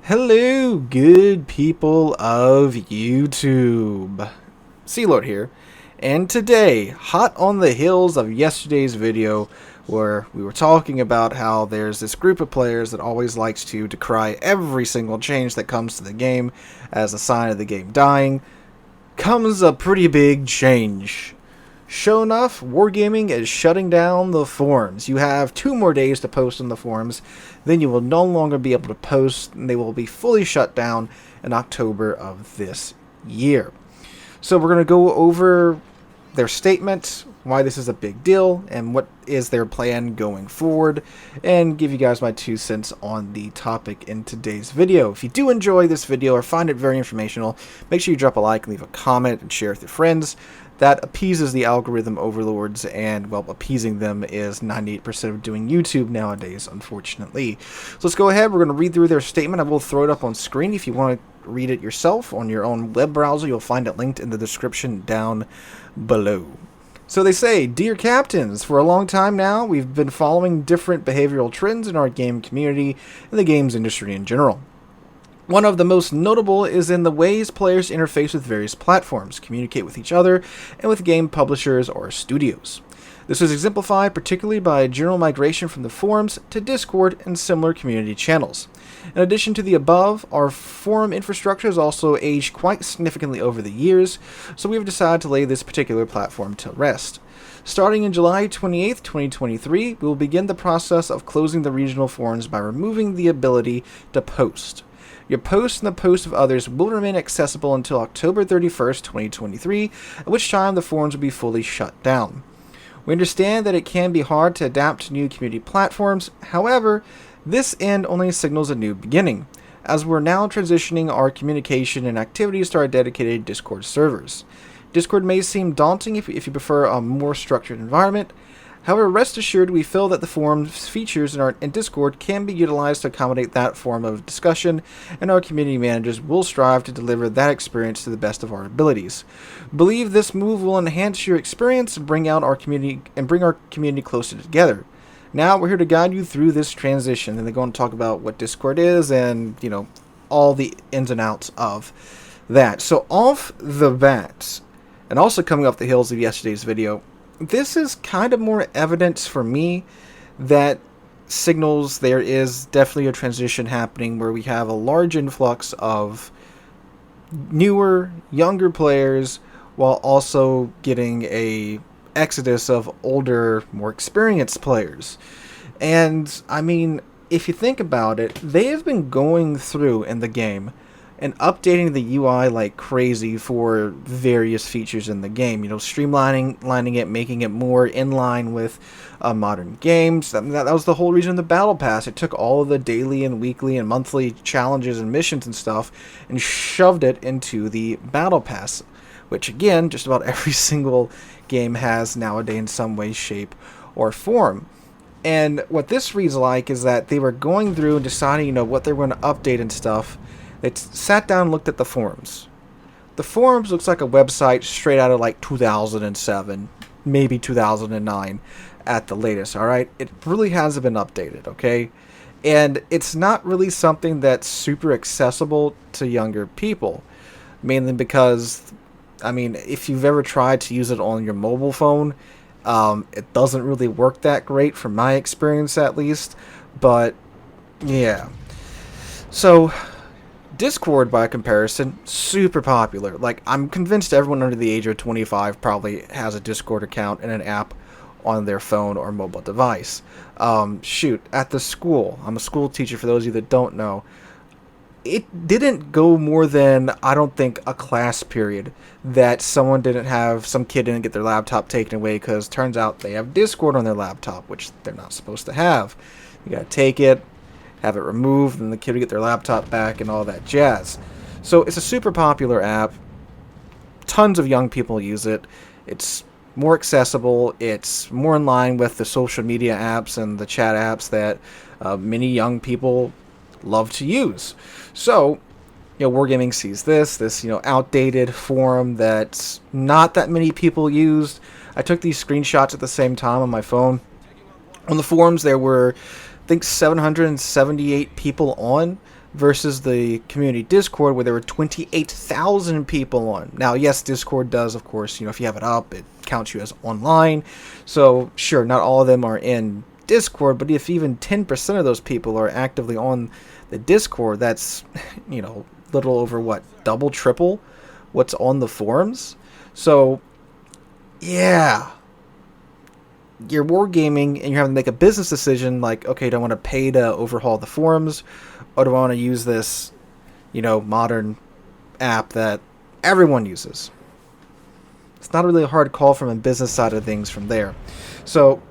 Hello, good people of YouTube. Sealord here, and today, hot on the heels of yesterday's video where we were talking about how there's this group of players that always likes to decry every single change that comes to the game as a sign of the game dying, comes a pretty big change. Sure enough, Wargaming is shutting down the forums. You have 2 more days to post on the forums, then you will no longer be able to post, and they will be fully shut down in October of this year. So we're going to go over their statement, why this is a big deal, and what is their plan going forward, and give you guys my 2 cents on the topic in today's video. If you do enjoy this video or find it very informational, make sure you drop a like and leave a comment and share with your friends. That appeases the algorithm overlords, and, well, appeasing them is 98% of doing YouTube nowadays, unfortunately. So let's go ahead. We're going to read through their statement. I will throw it up on screen. If you want to read it yourself on your own web browser, you'll find it linked in the description down below. So they say, "Dear Captains, for a long time now, we've been following different behavioral trends in our game community and the games industry in general. One of the most notable is in the ways players interface with various platforms, communicate with each other, and with game publishers or studios. This is exemplified particularly by general migration from the forums to Discord and similar community channels. In addition to the above, our forum infrastructure has also aged quite significantly over the years, so we have decided to lay this particular platform to rest. Starting in July 28th, 2023, we will begin the process of closing the regional forums by removing the ability to post. Your posts and the posts of others will remain accessible until October 31st, 2023, at which time the forums will be fully shut down. We understand that it can be hard to adapt to new community platforms. However, this end only signals a new beginning, as we're now transitioning our communication and activities to our dedicated Discord servers. Discord may seem daunting if you prefer a more structured environment. However, rest assured, we feel that the forum's features in Discord can be utilized to accommodate that form of discussion, and our community managers will strive to deliver that experience to the best of our abilities. Believe this move will enhance your experience and bring our community closer together. Now, we're here to guide you through this transition," and they're going to talk about what Discord is and, all the ins and outs of that. So off the bat, and also coming off the heels of yesterday's video, this is kind of more evidence for me that signals there is definitely a transition happening where we have a large influx of newer, younger players while also getting a exodus of older, more experienced players. And, I mean, if you think about it, they have been going through in the game and updating the UI like crazy for various features in the game. Streamlining it, making it more in line with modern games. That was the whole reason of the Battle Pass. It took all of the daily and weekly and monthly challenges and missions and stuff and shoved it into the Battle Pass, which, again, just about every single game has nowadays in some way, shape, or form. And what this reads like is that they were going through and deciding, what they're going to update and stuff. They sat down and looked at the forums. The forums looks like a website straight out of like 2007, maybe 2009 at the latest, alright? It really hasn't been updated, okay? And it's not really something that's super accessible to younger people. Mainly because, if you've ever tried to use it on your mobile phone, it doesn't really work that great from my experience at least. But, yeah. So Discord, by comparison, super popular. Like, I'm convinced everyone under the age of 25 probably has a Discord account and an app on their phone or mobile device. At the school, I'm a school teacher for those of you that don't know, it didn't go more than, I don't think, a class period that some kid didn't get their laptop taken away because turns out they have Discord on their laptop, which they're not supposed to have. You gotta take it, have it removed, and the kid will get their laptop back and all that jazz. So it's a super popular app. Tons of young people use it. It's more accessible. It's more in line with the social media apps and the chat apps that many young people love to use. So, Wargaming sees this outdated forum that not that many people used. I took these screenshots at the same time on my phone. On the forums, there were, I think, 778 people on. versus the community Discord where there were 28,000 people on. Now, yes, Discord does, of course, if you have it up, it counts you as online. So, sure, not all of them are in Discord, but if even 10% of those people are actively on the Discord, that's, little over what, double, triple what's on the forums. So, yeah, you're wargaming and you're having to make a business decision like, okay, do I want to pay to overhaul the forums, or do I want to use this, modern app that everyone uses? It's not really a hard call from a business side of things from there. So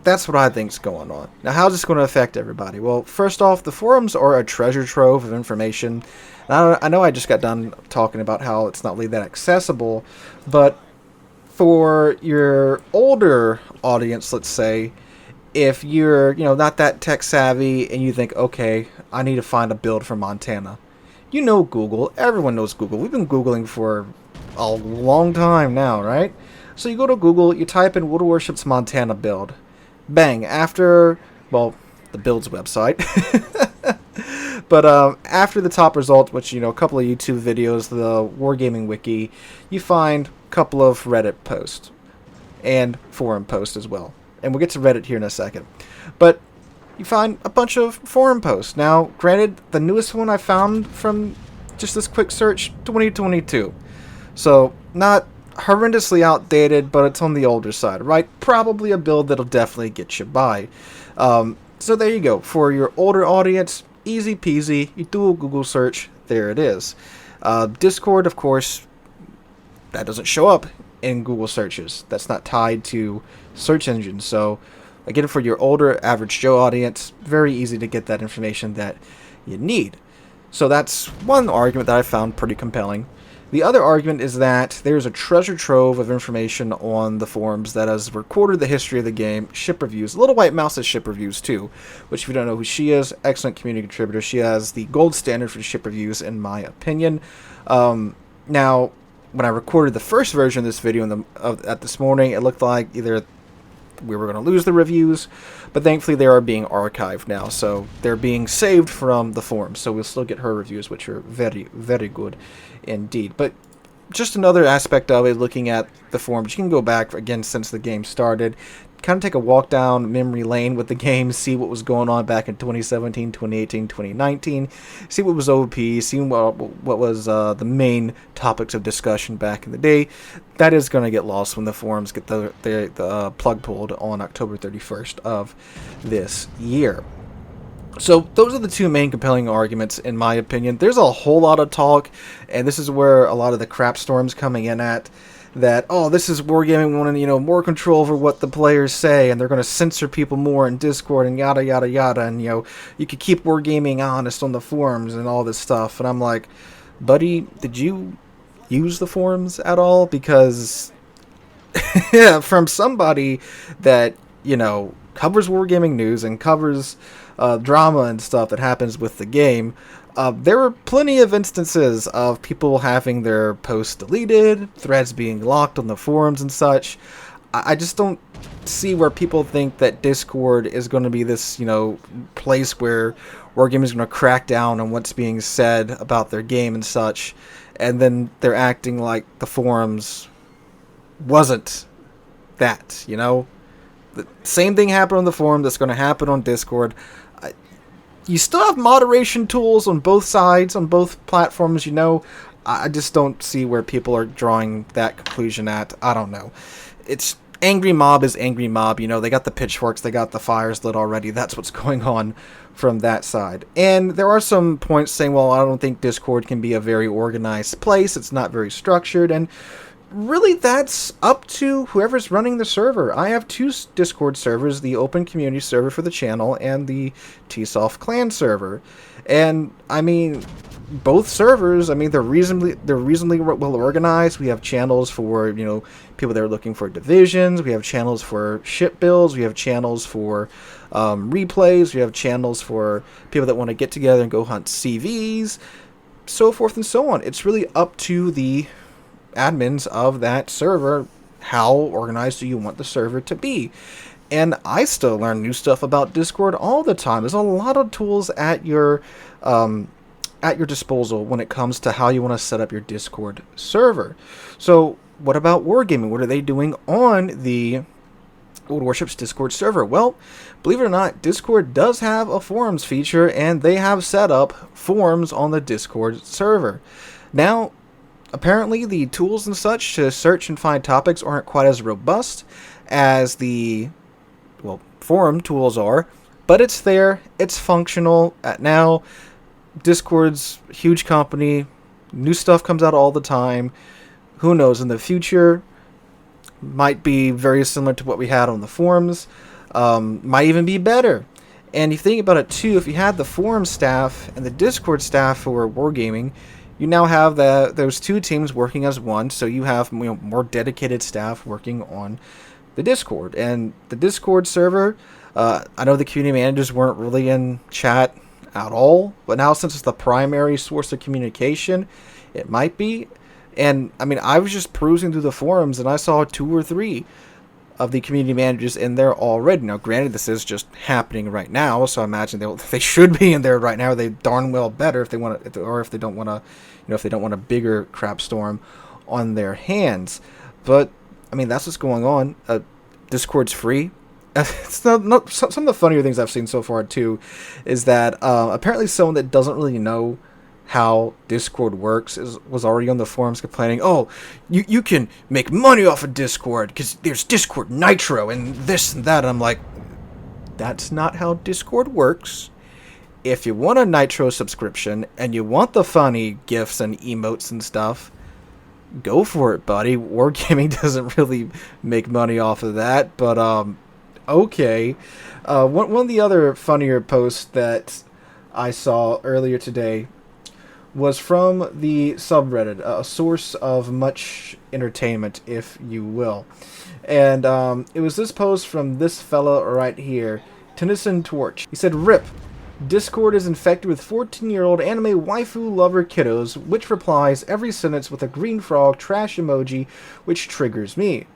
that's what I think is going on. Now, how's this going to affect everybody? Well, first off, the forums are a treasure trove of information. I know I just got done talking about how it's not really that accessible, but for your older audience, let's say, if you're, not that tech savvy and you think, okay, I need to find a build for Montana. Google. Everyone knows Google. We've been Googling for a long time now, right? So you go to Google, you type in World of Warships Montana build. Bang. After, the build's website. But after the top result, which, a couple of YouTube videos, the Wargaming Wiki, you find a couple of Reddit posts and forum posts as well. And we'll get to Reddit here in a second. But you find a bunch of forum posts. Now, granted, the newest one I found from just this quick search, 2022. So, not horrendously outdated, but it's on the older side, right? Probably a build that'll definitely get you by. So there you go. For your older audience, easy peasy. You do a Google search, there it is. Discord, of course, that doesn't show up in Google searches. That's not tied to search engines. So, again, for your older average Joe audience, very easy to get that information that you need. So that's one argument that I found pretty compelling. The other argument is that there's a treasure trove of information on the forums that has recorded the history of the game, ship reviews. Little White Mouse has ship reviews too, which if you don't know who she is, excellent community contributor. She has the gold standard for ship reviews, in my opinion. Now, when I recorded the first version of this video at this morning, it looked like either we were going to lose the reviews, but thankfully they are being archived now, so they're being saved from the forums, so we'll still get her reviews, which are very, very good indeed. But just another aspect of it, looking at the forums, you can go back, again, since the game started, kind of take a walk down memory lane with the game, see what was going on back in 2017, 2018, 2019, see what was OP, see what was the main topics of discussion back in the day. That is going to get lost when the forums get the plug pulled on October 31st of this year. So those are the two main compelling arguments, in my opinion. There's a whole lot of talk, and this is where a lot of the crap storm's coming in at, that, this is Wargaming wanting, more control over what the players say, and they're going to censor people more in Discord, and yada, yada, yada, and, you could keep Wargaming honest on the forums and all this stuff. And I'm like, buddy, did you use the forums at all? Because, from somebody that, covers Wargaming news and covers drama and stuff that happens with the game, there were plenty of instances of people having their posts deleted, threads being locked on the forums and such. I just don't see where people think that Discord is going to be this, place where Wargaming is going to crack down on what's being said about their game and such, and then they're acting like the forums wasn't that, The same thing happened on the forum that's going to happen on Discord. You still have moderation tools on both sides, on both platforms, I just don't see where people are drawing that conclusion at. I don't know. It's angry mob is angry mob, they got the pitchforks, they got the fires lit already. That's what's going on from that side. And there are some points saying, well, I don't think Discord can be a very organized place. It's not very structured, and really, that's up to whoever's running the server. I have two Discord servers, the open community server for the channel and the Tsow clan server. And, both servers, they're reasonably well organized. We have channels for, people that are looking for divisions. We have channels for ship builds. We have channels for replays. We have channels for people that want to get together and go hunt CVs, so forth and so on. It's really up to the admins of that server. How organized do you want the server to be? And I still learn new stuff about Discord all the time. There's a lot of tools at your disposal when it comes to how you want to set up your Discord server. So what about Wargaming? What are they doing on the Old Warships Discord server? Well, believe it or not, Discord does have a forums feature, and they have set up forums on the Discord server. Now, apparently the tools and such to search and find topics aren't quite as robust as the, well, forum tools are, but it's there, it's functional. Now, Discord's a huge company, new stuff comes out all the time. Who knows, in the future, might be very similar to what we had on the forums, might even be better. And you think about it too, if you had the forum staff and the Discord staff for Wargaming, you now have those two teams working as one, so you have more dedicated staff working on the Discord. And the Discord server, I know the community managers weren't really in chat at all, but now since it's the primary source of communication, it might be. And I mean, I was just perusing through the forums, and I saw 2 or 3 of the community managers in there already. Now, granted, this is just happening right now, so I imagine they should be in there right now. They darn well better if they want to, or if they don't want to, if they don't want a bigger crap storm on their hands. But I mean, that's what's going on. Discord's free. It's not some of the funnier things I've seen so far too is that apparently someone that doesn't really know how Discord works was already on the forums complaining, oh, you can make money off of Discord because there's Discord Nitro and this and that. And I'm like, that's not how Discord works. If you want a Nitro subscription and you want the funny GIFs and emotes and stuff, go for it, buddy. Wargaming doesn't really make money off of that, but okay. One of the other funnier posts that I saw earlier today was from the subreddit, a source of much entertainment, if you will. And it was this post from this fella right here, Tennyson Torch. He said, "Rip, Discord is infected with 14-year-old anime waifu lover kiddos, which replies every sentence with a green frog trash emoji, which triggers me.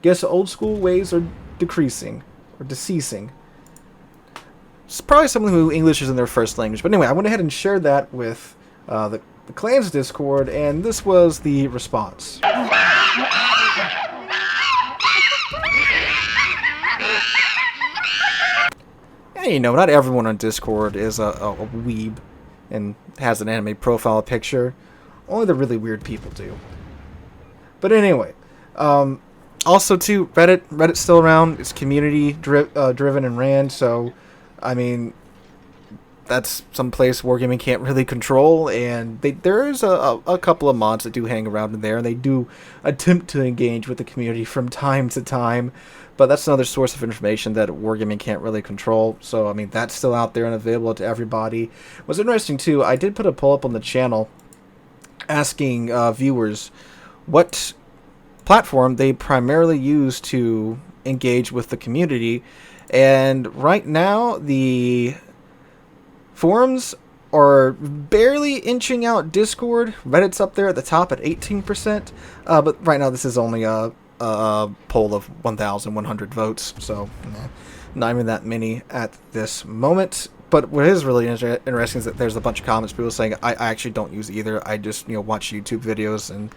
Guess old school ways are decreasing, or deceasing." It's probably someone who English isn't their first language. But anyway, I went ahead and shared that with the Clans Discord, and this was the response. And you know, not everyone on Discord is a weeb and has an anime profile picture. Only the really weird people do. But anyway, also too, Reddit's still around. It's community driven and ran, so I mean, that's some place Wargaming can't really control, and there's a couple of mods that do hang around in there, and they do attempt to engage with the community from time to time, but that's another source of information that Wargaming can't really control. So I mean, that's still out there and available to everybody. What's interesting too, I did put a poll up on the channel asking viewers what platform they primarily use to engage with the community, and right now the forums are barely inching out Discord. Reddit's up there at the top at 18%, but right now this is only a poll of 1,100 votes, so not even that many at this moment. But what is really interesting is that there's a bunch of comments, people saying, I actually don't use either. I just watch YouTube videos and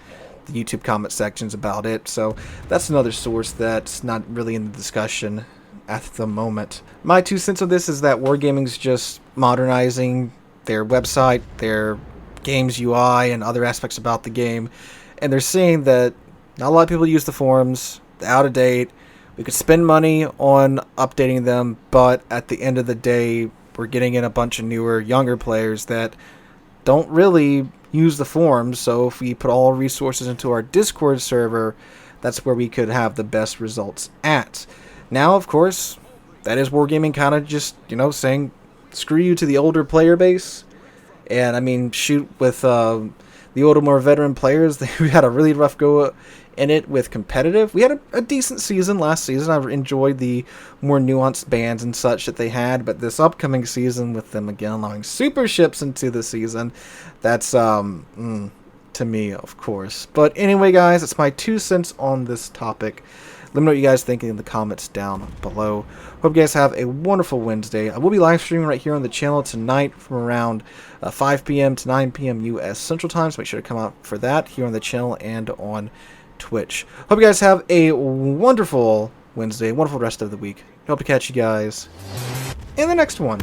the YouTube comment sections about it. So that's another source that's not really in the discussion at the moment. My 2 cents on this is that Wargaming's just modernizing their website, their game's UI, and other aspects about the game, and they're seeing that not a lot of people use the forums, they're out of date, we could spend money on updating them, but at the end of the day, we're getting in a bunch of newer, younger players that don't really use the forums, so if we put all our resources into our Discord server, that's where we could have the best results at. Now, of course, that is Wargaming kind of just, saying screw you to the older player base. And, I mean, shoot, with the older, more veteran players, we had a really rough go in it with competitive. We had a decent season last season. I enjoyed the more nuanced bans and such that they had. But this upcoming season, with them again allowing super ships into the season, that's, to me, of course. But anyway, guys, it's my 2 cents on this topic. Let me know what you guys think in the comments down below. Hope you guys have a wonderful Wednesday. I will be live streaming right here on the channel tonight from around 5 p.m. to 9 p.m. U.S. Central Time, so make sure to come out for that here on the channel and on Twitch. Hope you guys have a wonderful Wednesday, wonderful rest of the week. Hope to catch you guys in the next one.